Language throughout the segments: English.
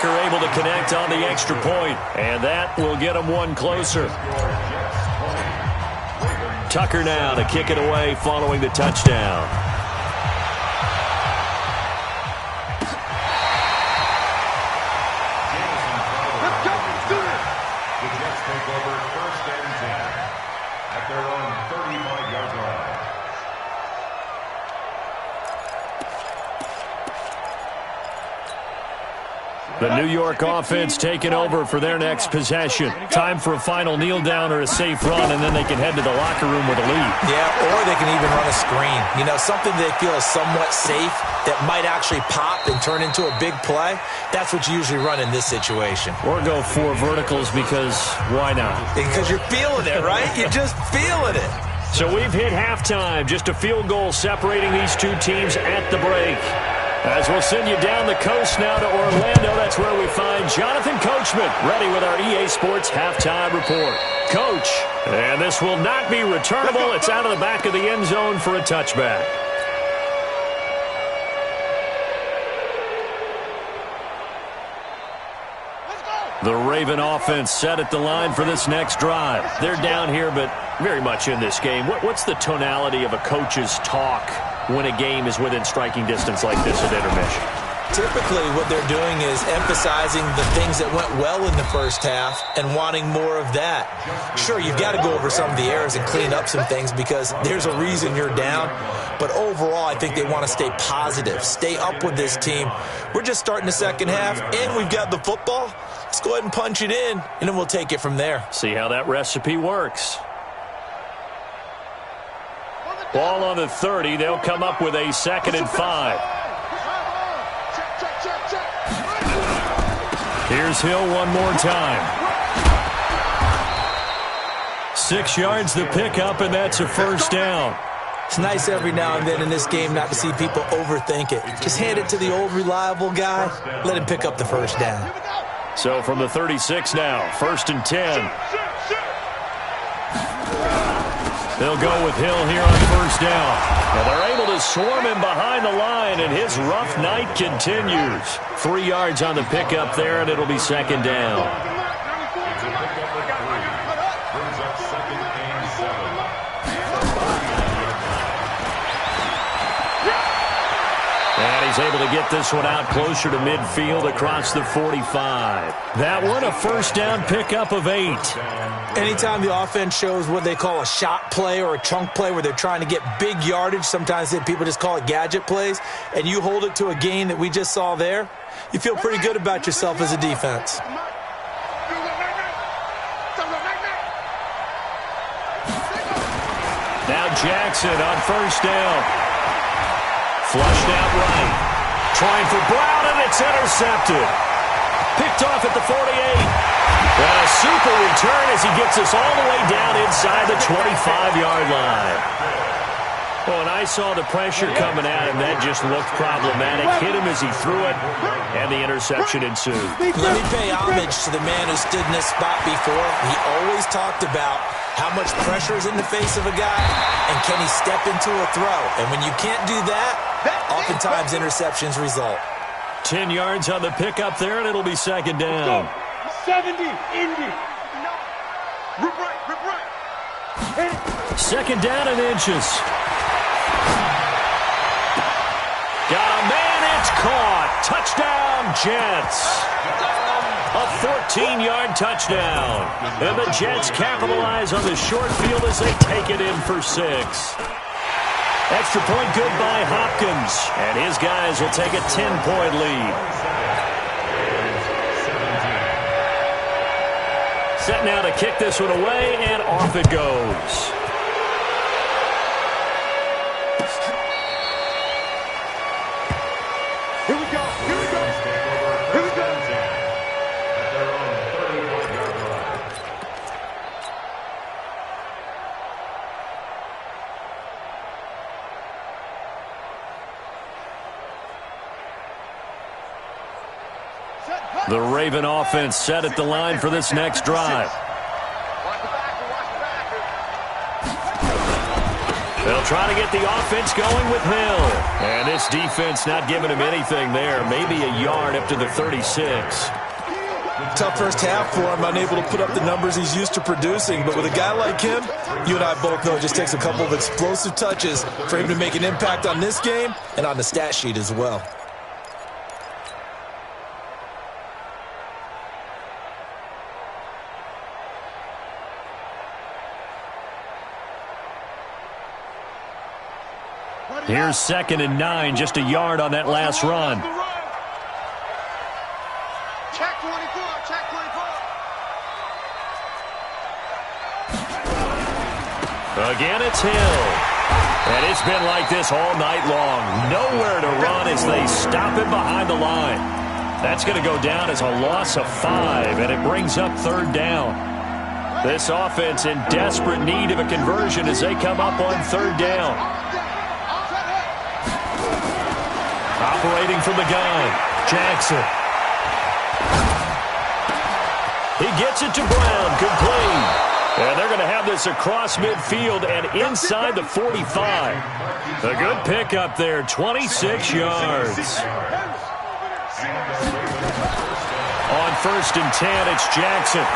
Tucker able to connect on the extra point, and that will get them one closer. Tucker now to kick it away following the touchdown. The New York offense taking over for their next possession. Time for a final kneel down or a safe run, and then they can head to the locker room with a lead. Yeah, or they can even run a screen. You know, something they feel is somewhat safe that might actually pop and turn into a big play. That's what you usually run in this situation. Or go 4 verticals because why not? Because you're feeling it, right? You're just feeling it. So we've hit halftime. Just a field goal separating these two teams at the break. As we'll send you down the coast now to Orlando, that's where we find Jonathan Coachman, ready with our EA Sports halftime report. Coach, and this will not be returnable. It's out of the back of the end zone for a touchback. The Raven offense set at the line for this next drive. They're down here, but very much in this game. What's the tonality of a coach's talk when a game is within striking distance like this at intermission? Typically, what they're doing is emphasizing the things that went well in the first half and wanting more of that. Sure, you've got to go over some of the errors and clean up some things because there's a reason you're down. But overall, I think they want to stay positive, stay up with this team. We're just starting the second half, and we've got the football. Let's go ahead and punch it in, and then we'll take it from there. See how that recipe works. Ball on the 30. They'll come up with a 2nd and 5. Here's Hill one more time. 6 yards the pickup, and that's a first down. It's nice every now and then in this game not to see people overthink it. Just hand it to the old reliable guy. Let him pick up the first down. So from the 36 now, 1st and 10. They'll go with Hill here on first down. And they're able to swarm him behind the line, and his rough night continues. 3 yards on the pickup there, and it'll be 2nd down. And he's able to get this one out closer to midfield across the 45. That one a first down pickup of 8. Anytime the offense shows what they call a shot play or a chunk play where they're trying to get big yardage, sometimes people just call it gadget plays, and you hold it to a gain that we just saw there, you feel pretty good about yourself as a defense. Now Jackson on first down. Flushed out right. Trying for Brown, and it's intercepted. Picked off at the 48. And a super return as he gets us all the way down inside the 25-yard line. Oh, and I saw the pressure coming at him. That just looked problematic. Hit him as he threw it, and the interception ensued. Let me pay homage to the man who stood in this spot before. He always talked about how much pressure is in the face of a guy, and can he step into a throw? And when you can't do that, oftentimes interceptions result. 10 yards on the pickup there, and it'll be 2nd down. 70, Indy. Rip right, rip right. 2nd down and inches. Got a man, it's caught. Touchdown, Jets. A 14-yard touchdown. And the Jets capitalize on the short field as they take it in for 6. Extra point good by Hopkins. And his guys will take a 10-point lead. Set now to kick this one away, and off it goes. Here we go, here we go, here we go. The Raven offense set at the line for this next drive. They'll try to get the offense going with Hill. And this defense not giving him anything there. Maybe a yard up to the 36. Tough first half for him, unable to put up the numbers he's used to producing. But with a guy like him, you and I both know it just takes a couple of explosive touches for him to make an impact on this game and on the stat sheet as well. Here's 2nd and 9, just a yard on that last run. Check 24, check 24. Again, it's Hill. And it's been like this all night long. Nowhere to run as they stop him behind the line. That's going to go down as a loss of 5, and it brings up 3rd down. This offense in desperate need of a conversion as they come up on 3rd down. Operating from the gun, Jackson. He gets it to Brown, complete. And they're going to have this across midfield and inside the 45. A good pickup there, 26 yards. On 1st and 10, it's Jackson.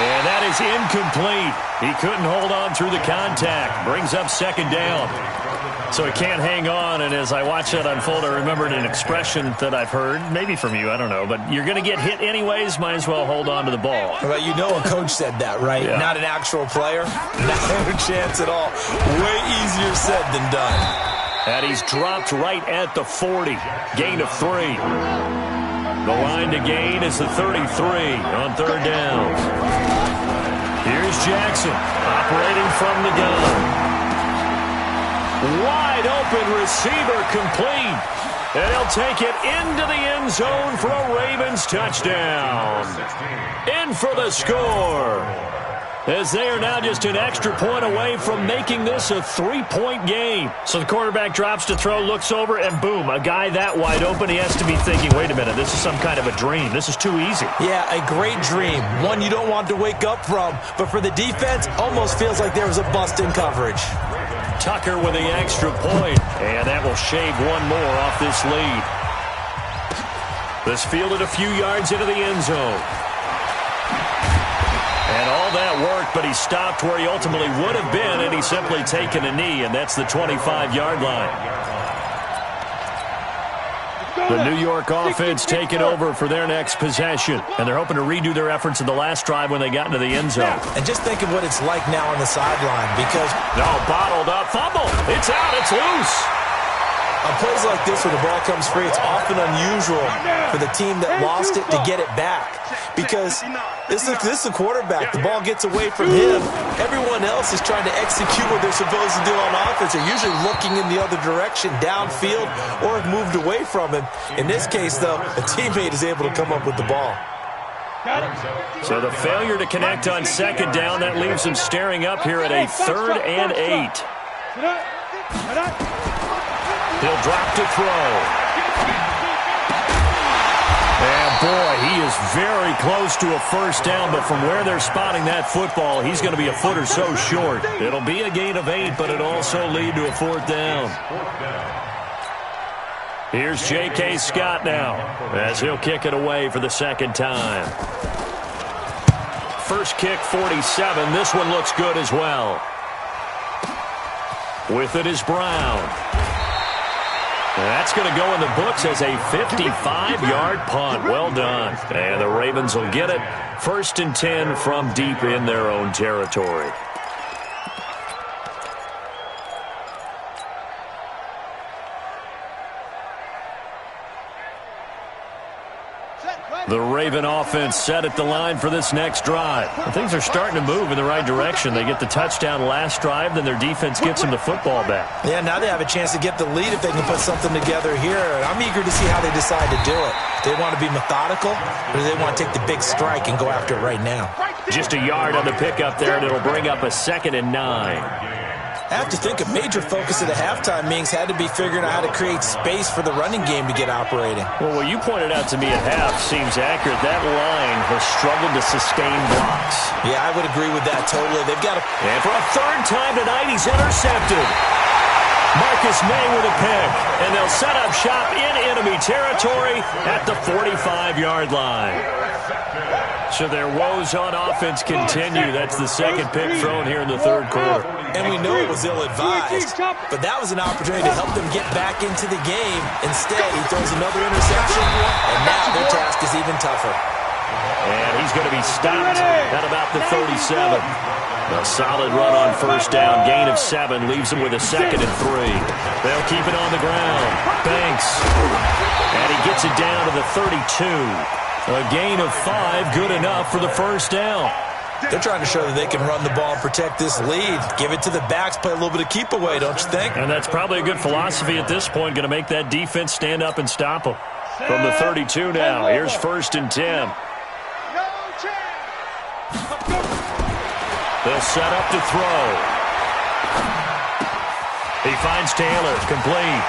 And that is incomplete. He couldn't hold on through the contact. Brings up 2nd down. So he can't hang on, and as I watch that unfold, I remembered an expression that I've heard, maybe from you, I don't know, but you're going to get hit anyways, might as well hold on to the ball. Well, you know a coach said that, right? Yeah. Not an actual player. Not a chance at all. Way easier said than done. And he's dropped right at the 40. Gain of 3. The line to gain is the 33 on 3rd down. Here's Jackson operating from the gun. Wide open receiver complete. And he'll take it into the end zone for a Ravens touchdown. In for the score. As they are now just an extra point away from making this a 3-point game. So the quarterback drops to throw, looks over, and boom, a guy that wide open, he has to be thinking, wait a minute, this is some kind of a dream. This is too easy. Yeah, a great dream. One you don't want to wake up from. But for the defense, almost feels like there was a bust in coverage. Tucker with the extra point, and that will shave one more off this lead. This fielded a few yards into the end zone. And all that worked, but he stopped where he ultimately would have been, and he's simply taken a knee, and that's the 25-yard line. The New York offense taking over for their next possession, and they're hoping to redo their efforts in the last drive when they got into the end zone. And just think of what it's like now on the sideline because... No, bottled up, fumble. It's out, it's loose. On plays like this where the ball comes free, it's often unusual for the team that lost it to get it back. Because this is the quarterback. The ball gets away from him. Everyone else is trying to execute what they're supposed to do on offense. They're usually looking in the other direction, downfield, or have moved away from him. In this case, though, a teammate is able to come up with the ball. So the failure to connect on 2nd down, that leaves them staring up here at a 3rd and 8. He'll drop to throw. And boy, he is very close to a 1st down, but from where they're spotting that football, he's going to be a foot or so short. It'll be a gain of 8, but it'll also lead to a 4th down. Here's J.K. Scott now, as he'll kick it away for the 2nd time. First kick, 47. This one looks good as well. With it is Brown. That's going to go in the books as a 55-yard punt. Well done. And the Ravens will get it. 1st and 10 from deep in their own territory. The Raven offense set at the line for this next drive. And things are starting to move in the right direction. They get the touchdown last drive, then their defense gets them the football back. Yeah, now they have a chance to get the lead if they can put something together here. And I'm eager to see how they decide to do it. Do they want to be methodical, or do they want to take the big strike and go after it right now? Just a yard on the pickup there, and it'll bring up a 2nd and 9. I have to think a major focus of the halftime meetings had to be figuring out how to create space for the running game to get operating. Well, what you pointed out to me at half seems accurate. That line has struggled to sustain blocks. Yeah, I would agree with that totally. They've got to... And for a third time tonight, he's intercepted. Marcus May with a pick, and they'll set up shop in enemy territory at the 45-yard line. So their woes on offense continue. That's the second pick thrown here in the third quarter. And we know it was ill-advised, but that was an opportunity to help them get back into the game. Instead, he throws another interception, and now their task is even tougher. And he's going to be stopped at about the 37. A solid run on first down. Gain of 7 leaves him with a 2nd and 3. They'll keep it on the ground. Banks. And he gets it down to the 32. A gain of 5, good enough for the first down. They're trying to show that they can run the ball and protect this lead. Give it to the backs, play a little bit of keep away, don't you think? And that's probably a good philosophy at this point. Going to make that defense stand up and stop them. From the 32 now, here's 1st and 10. They'll set up to throw. He finds Taylor, complete.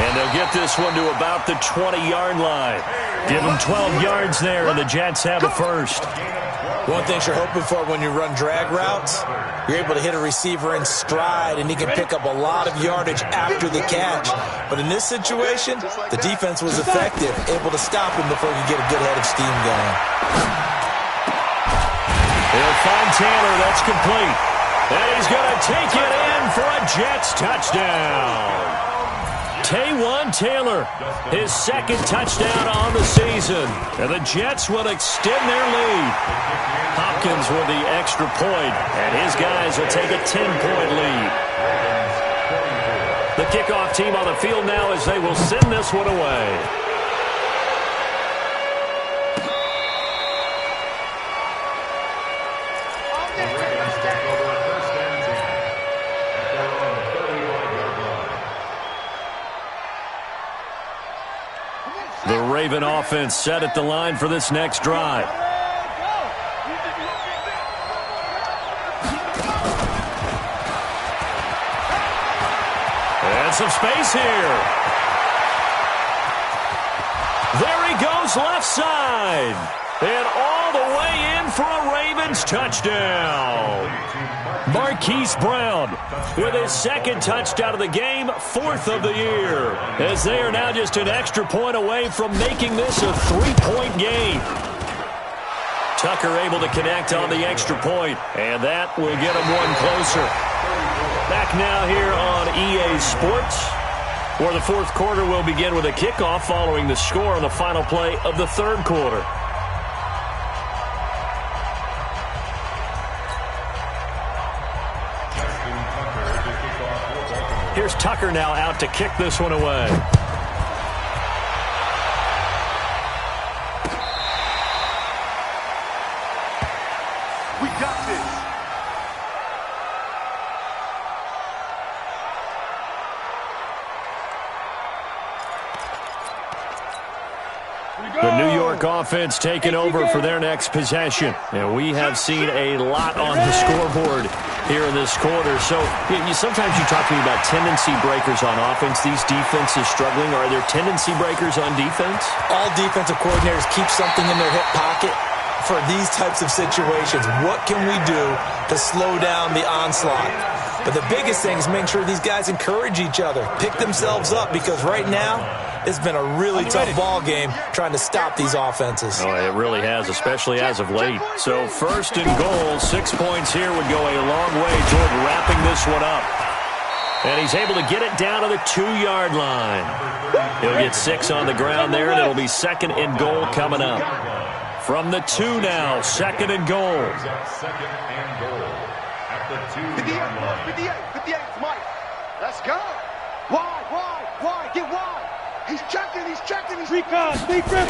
And they'll get this one to about the 20-yard line. Give him 12 yards there, and the Jets have a first. One thing you're hoping for when you run drag routes, you're able to hit a receiver in stride, and he can pick up a lot of yardage after the catch. But in this situation, the defense was effective, able to stop him before he could get a good head of steam going. He'll find Taylor. That's complete. And he's going to take it in for a Jets touchdown. Taywan Taylor, his 2nd touchdown on the season. And the Jets will extend their lead. Hopkins with the extra point, and his guys will take a 10-point lead. The kickoff team on the field now as they will send this one away. The Raven offense set at the line for this next drive. And some space here. There he goes left side. And all the way in for a Ravens touchdown. Marquise Brown with his 2nd touchdown of the game, 4th of the year, as they are now just an extra point away from making this a 3-point game. Tucker able to connect on the extra point, and that will get him one closer. Back now here on EA Sports, where the 4th quarter will begin with a kickoff following the score on the final play of the 3rd quarter. Here's Tucker now out to kick this one away. We got this. The New York offense taking over for their next possession. And we have seen a lot on the scoreboard here in this quarter. So sometimes you talk to me about tendency breakers on offense. These defenses struggling. Are there tendency breakers on defense? All defensive coordinators keep something in their hip pocket for these types of situations. What can we do to slow down the onslaught? But the biggest thing is making sure these guys encourage each other, pick themselves up, because right now it's been a really tough ball game trying to stop these offenses. Oh, it really has, especially as of late. So 1st and goal, 6 points here would go a long way toward wrapping this one up. And he's able to get it down to the 2-yard line. He'll get 6 on the ground there, and it'll be 2nd and goal coming up. From the 2 now, 2nd and goal. 58, Mike. Let's go. Why? Get wide. He's checking. He's recon. Big grip.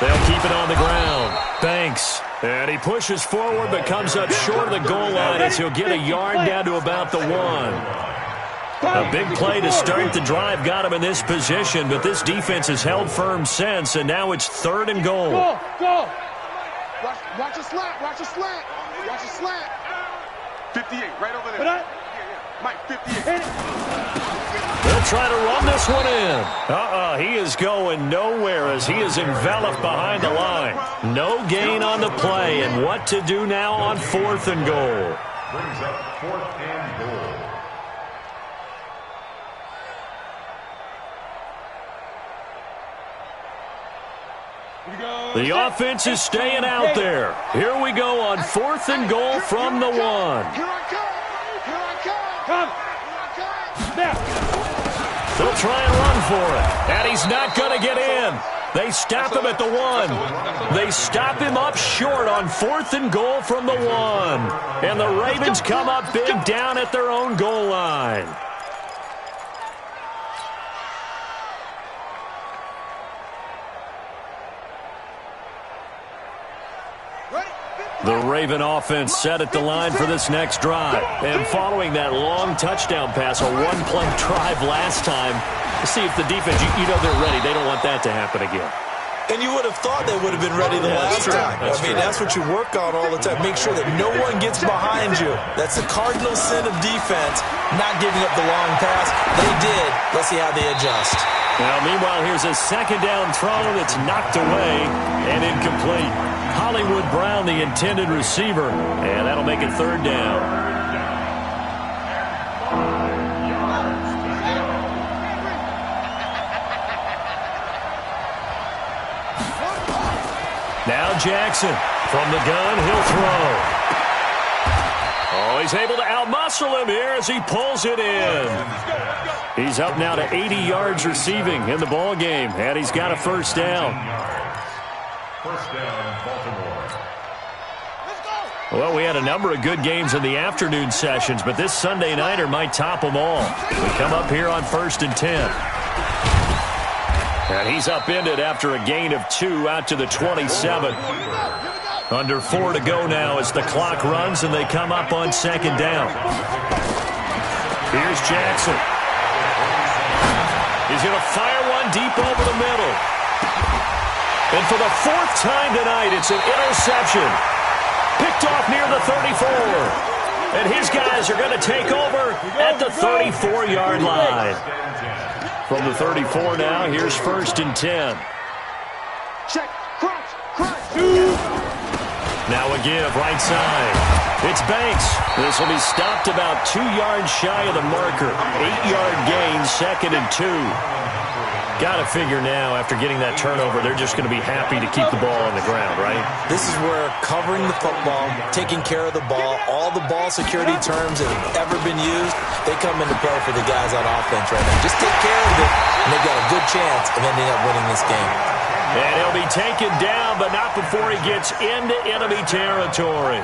They'll keep it on the ground. Banks. And he pushes forward but comes up short of the goal line as he'll get a yard down to about the 1. A big play to start the drive got him in this position, but this defense has held firm since, and now it's 3rd and goal. Go. Watch a slant. 58, right over there. They'll try to run this one in. He is going nowhere as he is enveloped behind the line. No gain on the play, and what to do now on 4th and goal. Brings up 4th and goal. The offense is staying out there. Here we go on 4th and goal from the 1. Here I come. Here I come. Here I come. They'll try and run for it. And he's not going to get in. They stop him at the 1. They stop him up short on 4th and goal from the 1. And the Ravens come up big down at their own goal line. The Raven offense set at the line for this next drive. And following that long touchdown pass, a one-play drive last time, to see if the defense, you know they're ready. They don't want that to happen again. And you would have thought they would have been ready the last time. That's what you work on all the time. Make sure that no one gets behind you. That's the cardinal sin of defense, not giving up the long pass. They did. Let's see how they adjust. Now, meanwhile, here's a second down throw that's knocked away and incomplete. Hollywood Brown, the intended receiver, and that'll make it 3rd down. Now Jackson from the gun, he'll throw. Oh, he's able to outmuscle him here as he pulls it in. He's up now to 80 yards receiving in the ball game, and he's got a 1st down. 1st down, Baltimore. Well, we had a number of good games in the afternoon sessions, but this Sunday nighter might top them all. We come up here on 1st and 10. And he's upended after a gain of 2 out to the 27. Under 4 to go now as the clock runs and they come up on 2nd down. Here's Jackson. He's going to fire one deep over the middle. And for the 4th time tonight, it's an interception. Picked off near the 34. And his guys are going to take over at the 34-yard line. From the 34 now, here's 1st and 10. Check. Crunch. Now a give, right side. It's Banks. This will be stopped about 2 yards shy of the marker. 8-yard gain, 2nd and 2. Got to figure now, after getting that turnover, they're just going to be happy to keep the ball on the ground, right? This is where covering the football, taking care of the ball, all the ball security terms that have ever been used, they come into play for the guys on offense right now. Just take care of it, and they've got a good chance of ending up winning this game. And he'll be taken down, but not before he gets into enemy territory.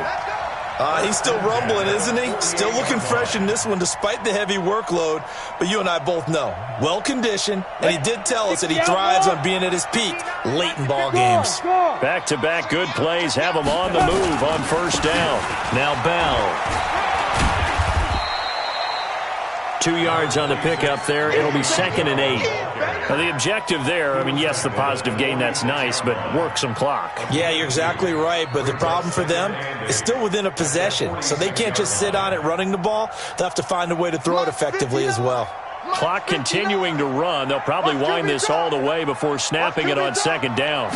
He's still rumbling, isn't he? Still looking fresh in this one despite the heavy workload. But you and I both know, well-conditioned, and he did tell us that he thrives on being at his peak late in ball games. Back-to-back good plays have him on the move on 1st down. Now Bell. 2 yards on the pickup there. It'll be 2nd and 8. Now, the objective there, I mean, yes, the positive gain, that's nice, but work some clock. Yeah, you're exactly right, but the problem for them is still within a possession, so they can't just sit on it running the ball. They'll have to find a way to throw it effectively as well. Clock continuing to run. They'll probably wind this all the way before snapping it on 2nd down.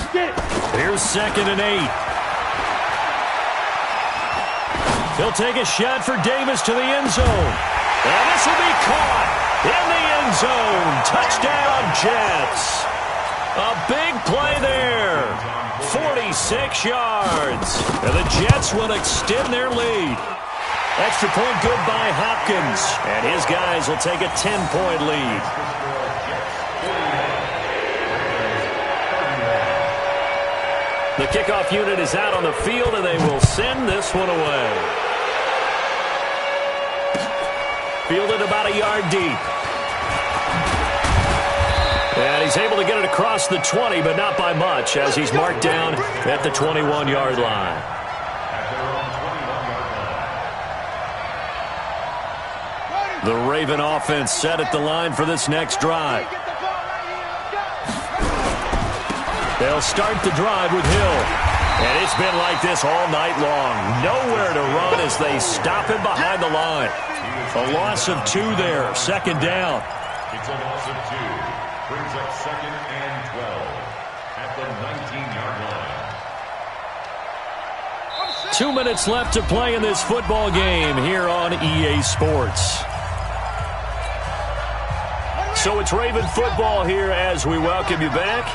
Here's 2nd and 8. He'll take a shot for Davis to the end zone. And this will be caught in the end zone. Touchdown, Jets. A big play there. 46 yards. And the Jets will extend their lead. Extra point good by Hopkins. And his guys will take a 10-point lead. The kickoff unit is out on the field, and they will send this one away. Fielded about a yard deep. And he's able to get it across the 20, but not by much, as he's marked down at the 21-yard line. The Raven offense set at the line for this next drive. They'll start the drive with Hill. And it's been like this all night long. Nowhere to run as they stop him behind the line. A loss of 2 there. 2nd down. It's a loss of 2. Brings up 2nd and 12 at the 19-yard line. 2 minutes left to play in this football game here on EA Sports. So it's Raven football here as we welcome you back.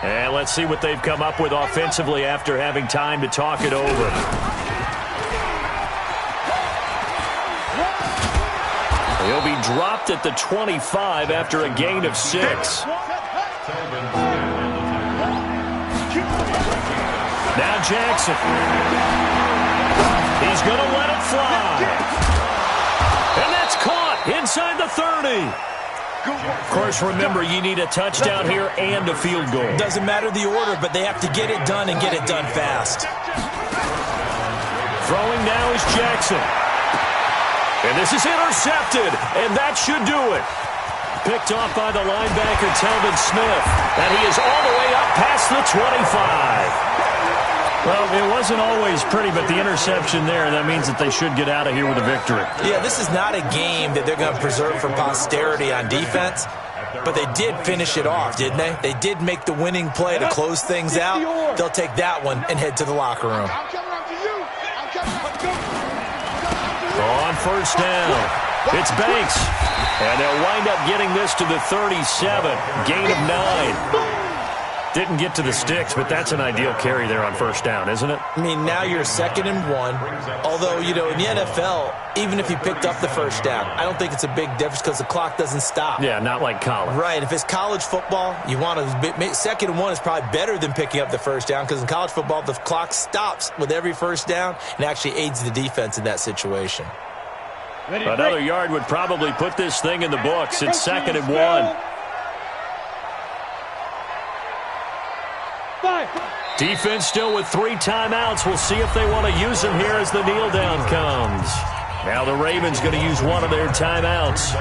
And let's see what they've come up with offensively after having time to talk it over. He'll be dropped at the 25 after a gain of 6. Now Jackson. He's going to let it fly. And that's caught inside the 30. Of course, remember, you need a touchdown here and a field goal. Doesn't matter the order, but they have to get it done and get it done fast. Throwing now is Jackson. And this is intercepted, and that should do it. Picked off by the linebacker, Telvin Smith. And he is all the way up past the 25. Well, it wasn't always pretty, but the interception there, that means that they should get out of here with a victory. Yeah, this is not a game that they're going to preserve for posterity on defense, but they did finish it off, didn't they? They did make the winning play to close things out. They'll take that one and head to the locker room. On 1st down, it's Banks. And they'll wind up getting this to the 37, gain of 9. Didn't get to the sticks, but that's an ideal carry there on 1st down, isn't it? I mean, now you're 2nd and 1. Although, you know, in the NFL, even if you picked up the 1st down, I don't think it's a big difference because the clock doesn't stop. Yeah, not like college. Right. If it's college football, you want to 2nd and 1 is probably better than picking up the 1st down because in college football, the clock stops with every 1st down and actually aids the defense in that situation. Another yard would probably put this thing in the books. It's 2nd and 1. Defense still with 3 timeouts. We'll see if they want to use them here as the kneel down comes. Now the Ravens going to use one of their timeouts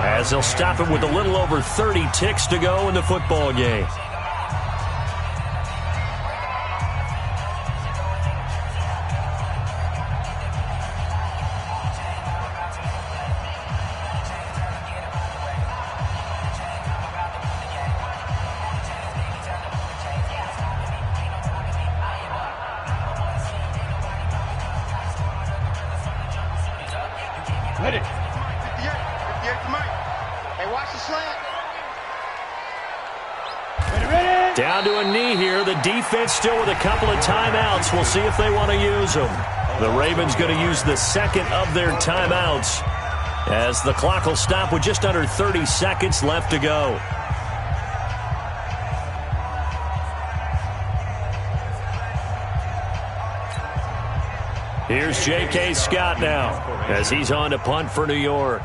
as they'll stop him with a little over 30 ticks to go in the football game. Ready. 58 to Mike. Hey, watch the slant. Ready. Down to a knee here. The defense still with a couple of timeouts. We'll see if they want to use them. The Ravens going to use the 2nd of their timeouts as the clock will stop with just under 30 seconds left to go. Here's J.K. Scott now as he's on to punt for New York.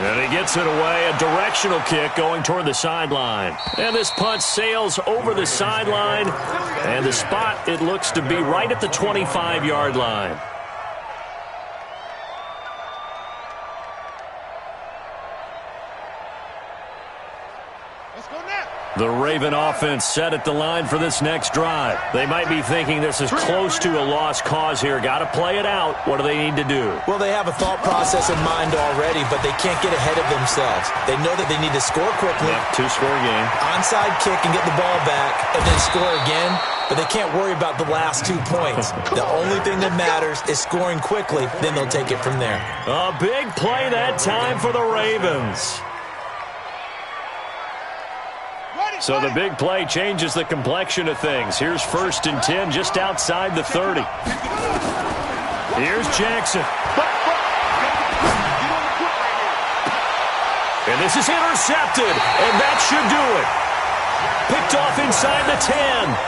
And he gets it away, a directional kick going toward the sideline. And this punt sails over the sideline, and the spot, it looks to be right at the 25-yard line. The Raven offense set at the line for this next drive. They might be thinking this is close to a lost cause here. Got to play it out. What do they need to do? Well, they have a thought process in mind already, but they can't get ahead of themselves. They know that they need to score quickly. Yeah, 2-score game. Onside kick and get the ball back and then score again, but they can't worry about the last 2 points. The only thing that matters is scoring quickly, then they'll take it from there. A big play that time for the Ravens. So the big play changes the complexion of things. Here's 1st and 10 just outside the 30. Here's Jackson. And this is intercepted, and that should do it. Picked off inside the 10.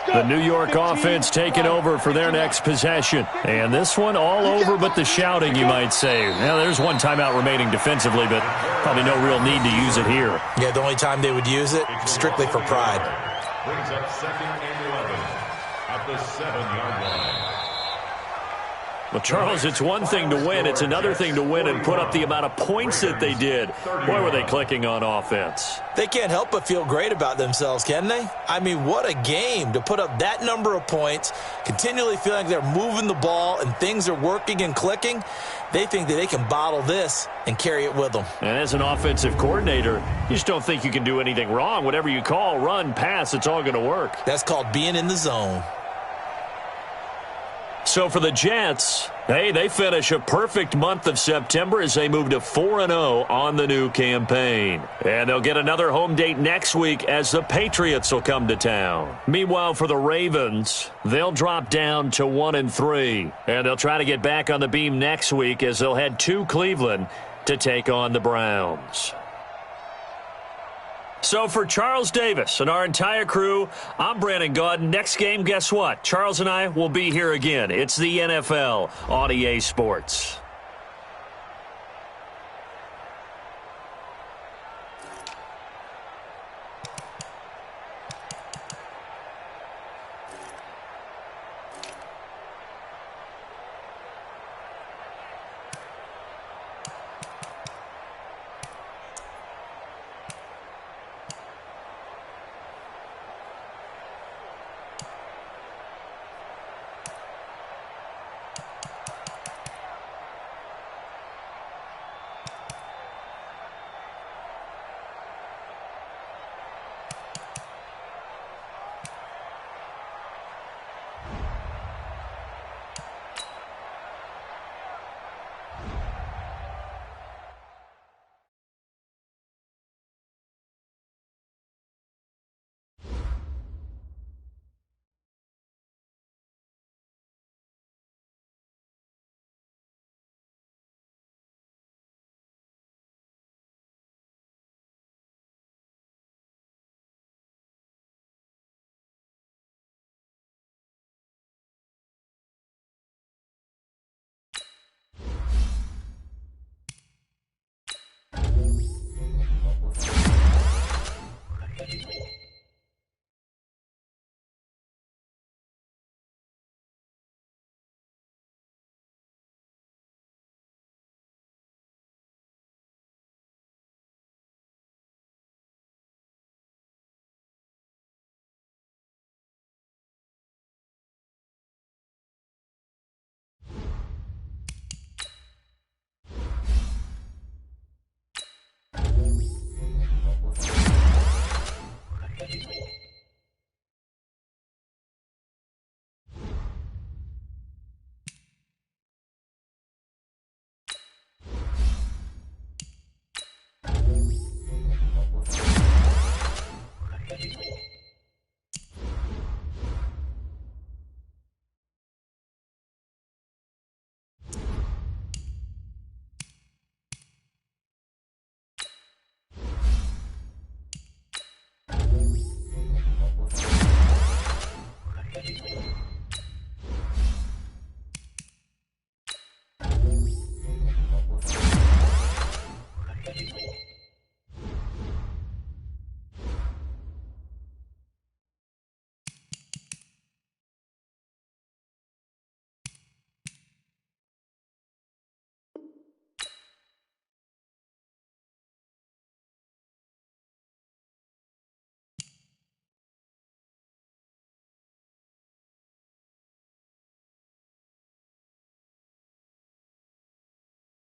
The New York offense taking over for their next possession. And this one all over but the shouting, you might say. Now, there's one timeout remaining defensively, but probably no real need to use it here. Yeah, the only time they would use it, strictly for pride. Brings up 2nd and 11 at the 7-yard line. Well, Charles, it's one thing to win. It's another thing to win and put up the amount of points that they did. Boy, were they clicking on offense. They can't help but feel great about themselves, can they? I mean, what a game to put up that number of points, continually feeling like they're moving the ball and things are working and clicking. They think that they can bottle this and carry it with them. And as an offensive coordinator, you just don't think you can do anything wrong. Whatever you call, run, pass, it's all going to work. That's called being in the zone. So for the Jets, hey, they finish a perfect month of September as they move to 4-0 on the new campaign. And they'll get another home date next week as the Patriots will come to town. Meanwhile, for the Ravens, they'll drop down to 1-3. And they'll try to get back on the beam next week as they'll head to Cleveland to take on the Browns. So for Charles Davis and our entire crew, I'm Brandon Gaudin. Next game, guess what? Charles and I will be here again. It's the NFL on EA Sports.